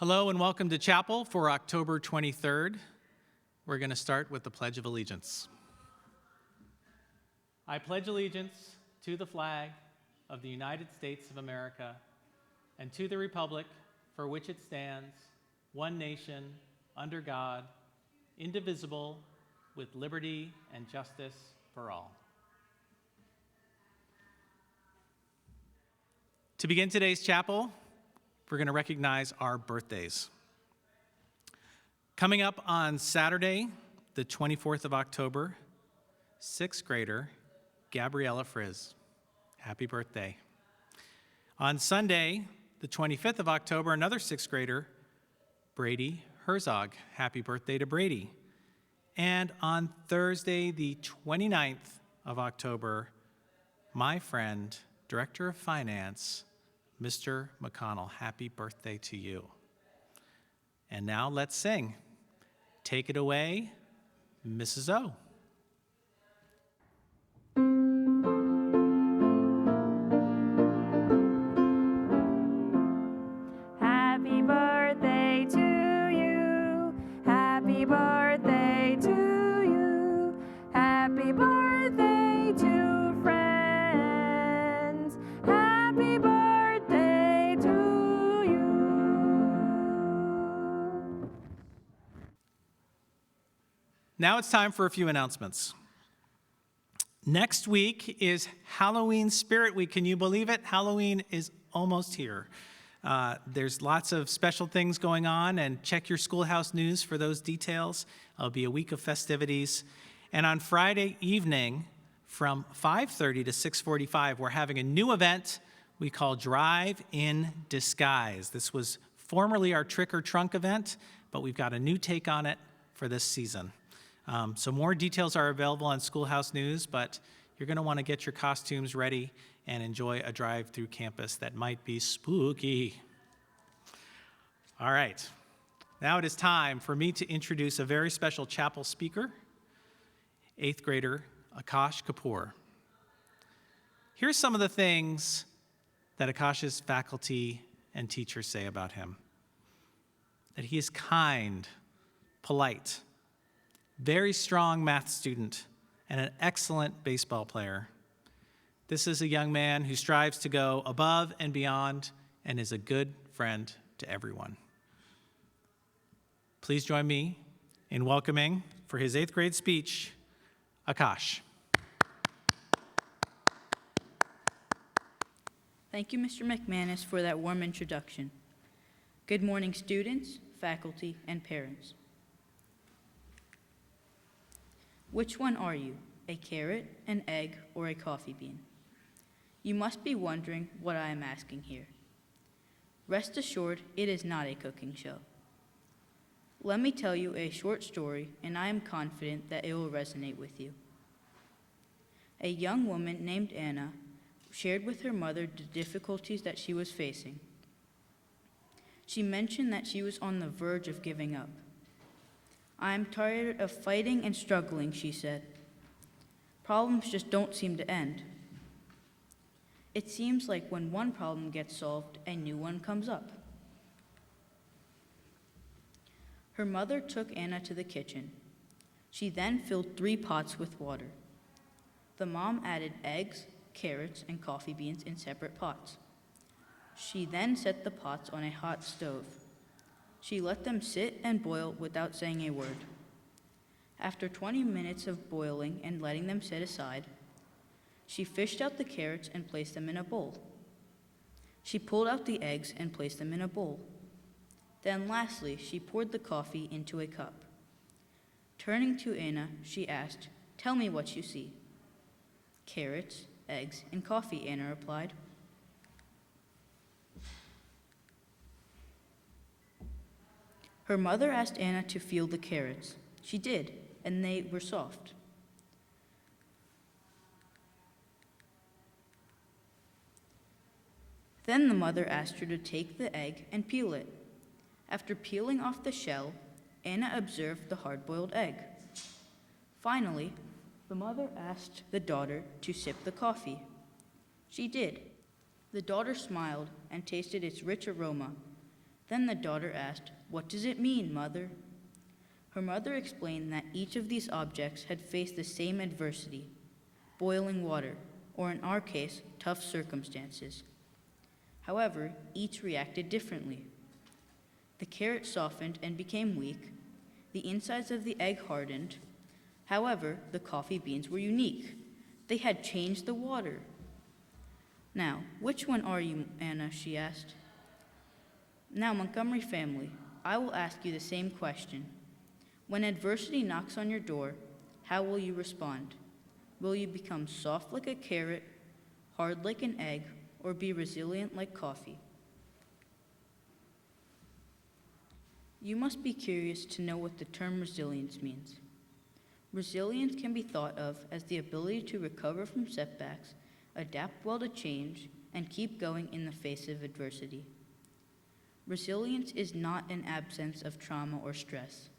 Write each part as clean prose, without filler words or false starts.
Hello and welcome to chapel for October 23rd. We're going to start with the Pledge of Allegiance. I pledge allegiance to the flag of the United States of America and to the republic for which it stands, one nation, under God, indivisible, with liberty and justice for all. To begin today's chapel, we're going to recognize our birthdays. Coming up on Saturday, the 24th of October, 6th grader Gabriella Frizz. Happy birthday. On Sunday, the 25th of October, another 6th grader, Brady Herzog. Happy birthday to Brady. And on Thursday, the 29th of October, my friend, Director of Finance, Mr. McConnell, happy birthday to you. And now let's sing. Take it away, Mrs. O. Happy birthday to you. Happy birthday to you. Happy birthday to friends. Happy birthday to you. Now it's time for a few announcements. Next week is Halloween Spirit Week. Can you believe it? Halloween is almost here. There's lots of special things going on, and check your schoolhouse news for those details. It'll be a week of festivities. And on Friday evening from 5:30 to 6:45, we're having a new event we call Drive in Disguise. This was formerly our Trick or Trunk event, but we've got a new take on it for this season. So more details are available on Schoolhouse News, but you're going to want to get your costumes ready and enjoy a drive through campus that might be spooky. All right, now it is time for me to introduce a very special chapel speaker, 8th grader Akash Kapoor. Here's some of the things that Akash's faculty and teachers say about him. That he is kind, polite, very strong math student, and an excellent baseball player. This is a young man who strives to go above and beyond and is a good friend to everyone. Please join me in welcoming, for his 8th grade speech, Akash. Thank you, Mr. McManus, for that warm introduction. Good morning, students, faculty, and parents. Which one are you, a carrot, an egg, or a coffee bean? You must be wondering what I am asking here. Rest assured, it is not a cooking show. Let me tell you a short story, and I am confident that it will resonate with you. A young woman named Anna shared with her mother the difficulties that she was facing. She mentioned that she was on the verge of giving up. I am tired of fighting and struggling, she said. Problems just don't seem to end. It seems like when one problem gets solved, a new one comes up. Her mother took Anna to the kitchen. She then filled 3 pots with water. The mom added eggs, carrots, and coffee beans in separate pots. She then set the pots on a hot stove. She let them sit and boil without saying a word. After 20 minutes of boiling and letting them sit aside, she fished out the carrots and placed them in a bowl. She pulled out the eggs and placed them in a bowl. Then lastly, she poured the coffee into a cup. Turning to Anna, she asked, "Tell me what you see." "Carrots, eggs, and coffee," Anna replied. Her mother asked Anna to feel the carrots. She did, and they were soft. Then the mother asked her to take the egg and peel it. After peeling off the shell, Anna observed the hard-boiled egg. Finally, the mother asked the daughter to sip the coffee. She did. The daughter smiled and tasted its rich aroma. Then the daughter asked, "What does it mean, Mother?" Her mother explained that each of these objects had faced the same adversity, boiling water, or in our case, tough circumstances. However, each reacted differently. The carrot softened and became weak. The insides of the egg hardened. However, the coffee beans were unique. They had changed the water. "Now, which one are you, Anna?" she asked. "Now, Montgomery family, I will ask you the same question. When adversity knocks on your door, how will you respond? Will you become soft like a carrot, hard like an egg, or be resilient like coffee?" You must be curious to know what the term resilience means. Resilience can be thought of as the ability to recover from setbacks, adapt well to change, and keep going in the face of adversity. Resilience is not an absence of trauma or stress.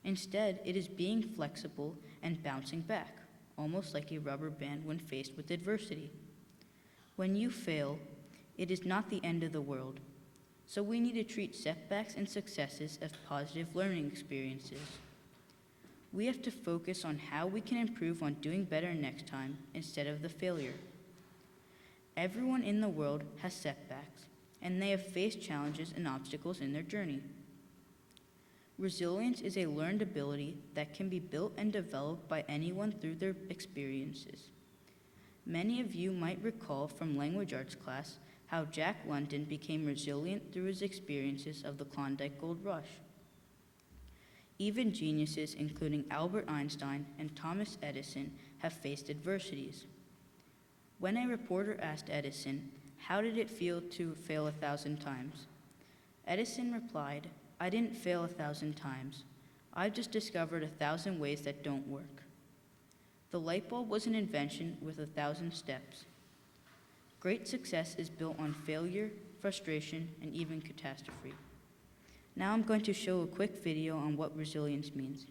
Instead, it is being flexible and bouncing back, almost like a rubber band when faced with adversity. When you fail, it is not the end of the world. So we need to treat setbacks and successes as positive learning experiences. We have to focus on how we can improve on doing better next time instead of the failure. Everyone in the world has setbacks, and they have faced challenges and obstacles in their journey. Resilience is a learned ability that can be built and developed by anyone through their experiences. Many of you might recall from language arts class how Jack London became resilient through his experiences of the Klondike Gold Rush. Even geniuses, including Albert Einstein and Thomas Edison, have faced adversities. When a reporter asked Edison, "How did it feel to fail 1,000 times?" Edison replied, "I didn't fail 1,000 times. I've just discovered 1,000 ways that don't work." The light bulb was an invention with 1,000 steps. Great success is built on failure, frustration, and even catastrophe. Now I'm going to show a quick video on what resilience means.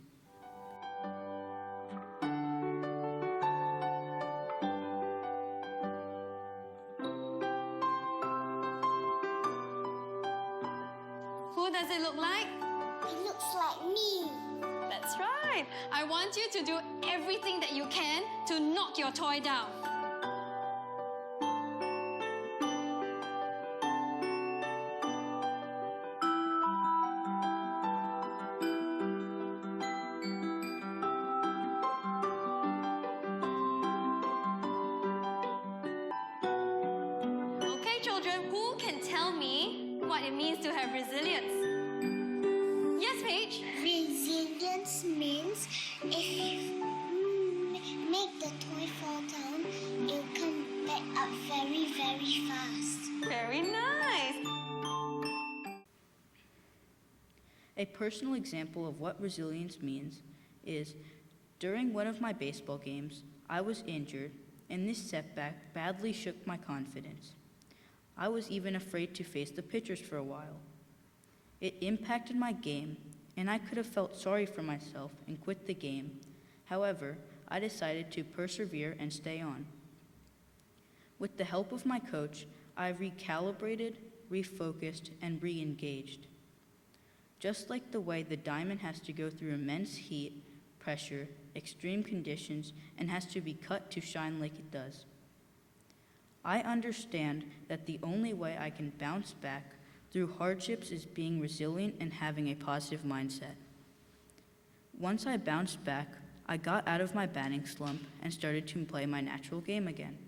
Who does it look like? It looks like me. That's right. I want you to do everything that you can to knock your toy down. Okay, children, who can tell me what it means to have resilience? Yes, Paige? Resilience means if you make the toy fall down, it'll come back up very, very fast. Very nice. A personal example of what resilience means is during one of my baseball games, I was injured, and this setback badly shook my confidence. I was even afraid to face the pitchers for a while. It impacted my game, and I could have felt sorry for myself and quit the game. However, I decided to persevere and stay on. With the help of my coach, I recalibrated, refocused, and re-engaged. Just like the way the diamond has to go through immense heat, pressure, extreme conditions, and has to be cut to shine like it does. I understand that the only way I can bounce back through hardships is being resilient and having a positive mindset. Once I bounced back, I got out of my batting slump and started to play my natural game again.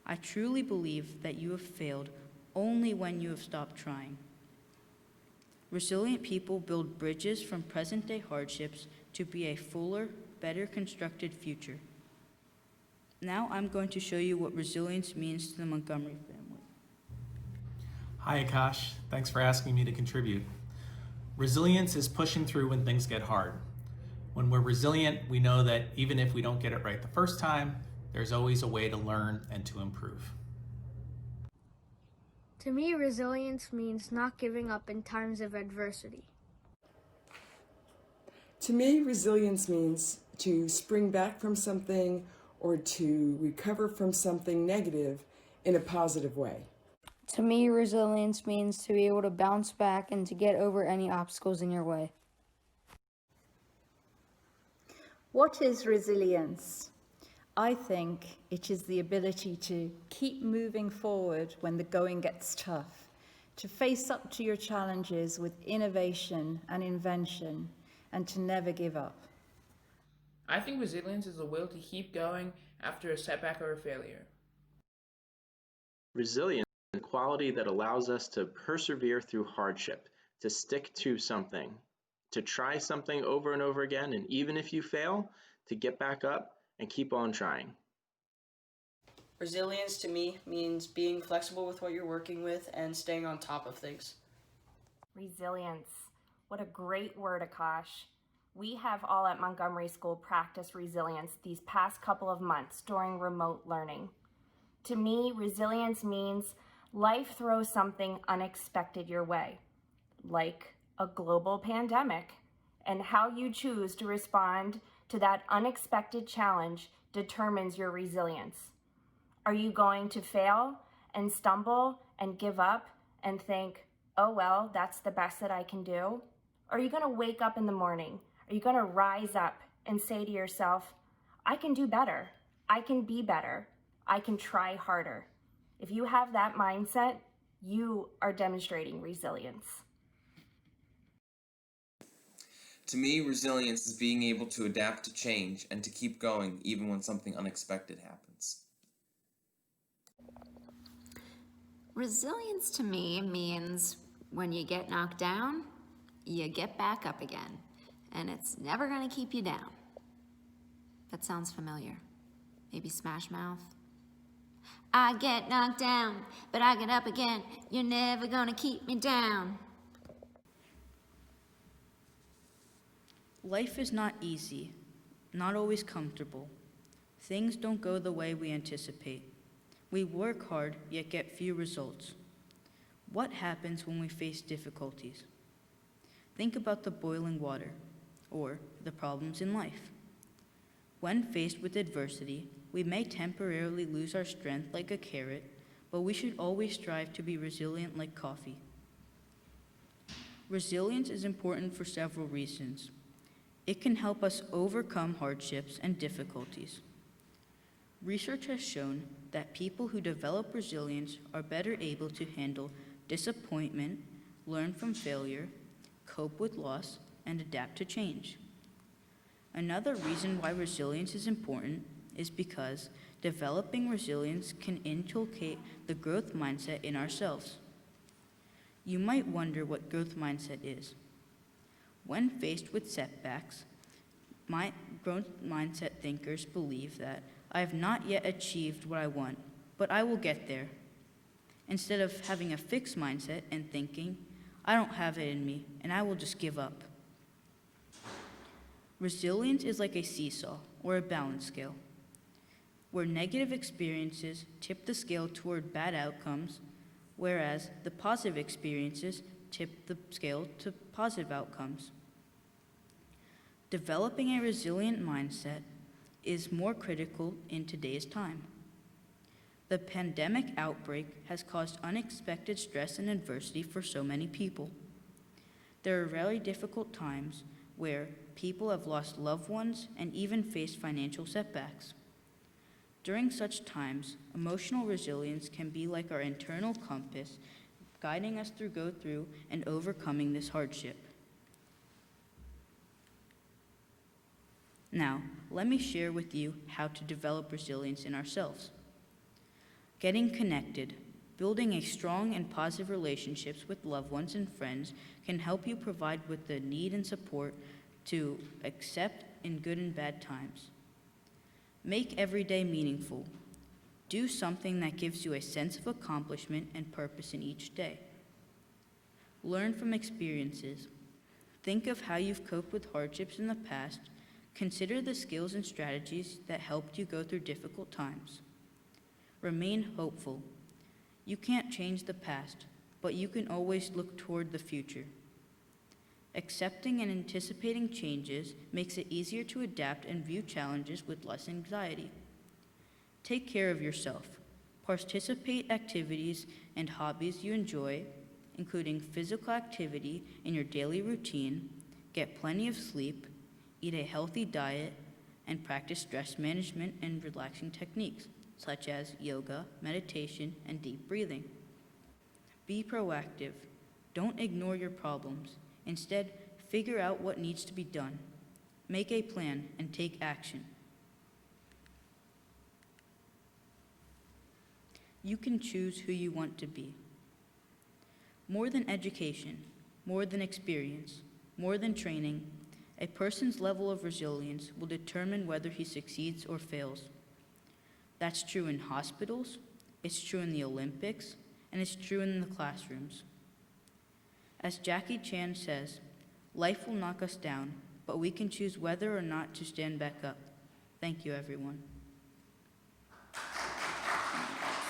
I truly believe that you have failed only when you have stopped trying. Resilient people build bridges from present-day hardships to be a fuller, better constructed future. Now I'm going to show you what resilience means to the Montgomery family. Hi, Akash. Thanks for asking me to contribute. Resilience is pushing through when things get hard. When we're resilient, we know that even if we don't get it right the first time, there's always a way to learn and to improve. To me, resilience means not giving up in times of adversity. To me, resilience means to spring back from something or to recover from something negative in a positive way. To me, resilience means to be able to bounce back and to get over any obstacles in your way. What is resilience? I think it is the ability to keep moving forward when the going gets tough, to face up to your challenges with innovation and invention, and to never give up. I think resilience is the will to keep going after a setback or a failure. Resilience is a quality that allows us to persevere through hardship, to stick to something, to try something over and over again, and even if you fail, to get back up and keep on trying. Resilience to me means being flexible with what you're working with and staying on top of things. Resilience. What a great word, Akash. We have all at Montgomery School practiced resilience these past couple of months during remote learning. To me, resilience means life throws something unexpected your way, like a global pandemic, and how you choose to respond to that unexpected challenge determines your resilience. Are you going to fail and stumble and give up and think, oh well, that's the best that I can do? Or are you going to wake up in the morning? Are you going to rise up and say to yourself, I can do better, I can be better, I can try harder? If you have that mindset, you are demonstrating resilience. To me, resilience is being able to adapt to change and to keep going even when something unexpected happens. Resilience to me means when you get knocked down, you get back up again, and it's never going to keep you down. That sounds familiar. Maybe Smash Mouth? I get knocked down, but I get up again. You're never going to keep me down. Life is not easy, not always comfortable. Things don't go the way we anticipate. We work hard, yet get few results. What happens when we face difficulties? Think about the boiling water, or the problems in life. When faced with adversity, we may temporarily lose our strength like a carrot, but we should always strive to be resilient like coffee. Resilience is important for several reasons. It can help us overcome hardships and difficulties. Research has shown that people who develop resilience are better able to handle disappointment, learn from failure, cope with loss, and adapt to change. Another reason why resilience is important is because developing resilience can inculcate the growth mindset in ourselves. You might wonder what growth mindset is. When faced with setbacks, growth mindset thinkers believe that I have not yet achieved what I want, but I will get there. Instead of having a fixed mindset and thinking, I don't have it in me, and I will just give up. Resilience is like a seesaw or a balance scale, where negative experiences tip the scale toward bad outcomes, whereas the positive experiences tip the scale to positive outcomes. Developing a resilient mindset is more critical in today's time. The pandemic outbreak has caused unexpected stress and adversity for so many people. There are very difficult times where people have lost loved ones and even faced financial setbacks. During such times, emotional resilience can be like our internal compass, guiding us go through and overcoming this hardship. Now, let me share with you how to develop resilience in ourselves. Getting connected, building a strong and positive relationships with loved ones and friends can help you provide with the need and support to accept in good and bad times. Make every day meaningful. Do something that gives you a sense of accomplishment and purpose in each day. Learn from experiences. Think of how you've coped with hardships in the past. Consider the skills and strategies that helped you go through difficult times. Remain hopeful. You can't change the past, but you can always look toward the future. Accepting and anticipating changes makes it easier to adapt and view challenges with less anxiety. Take care of yourself. Participate activities and hobbies you enjoy, including physical activity in your daily routine, get plenty of sleep, eat a healthy diet, and practice stress management and relaxing techniques, such as yoga, meditation, and deep breathing. Be proactive. Don't ignore your problems. Instead, figure out what needs to be done. Make a plan and take action. You can choose who you want to be. More than education, more than experience, more than training, a person's level of resilience will determine whether he succeeds or fails. That's true in hospitals, it's true in the Olympics, and it's true in the classrooms. As Jackie Chan says, life will knock us down, but we can choose whether or not to stand back up. Thank you, everyone.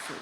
So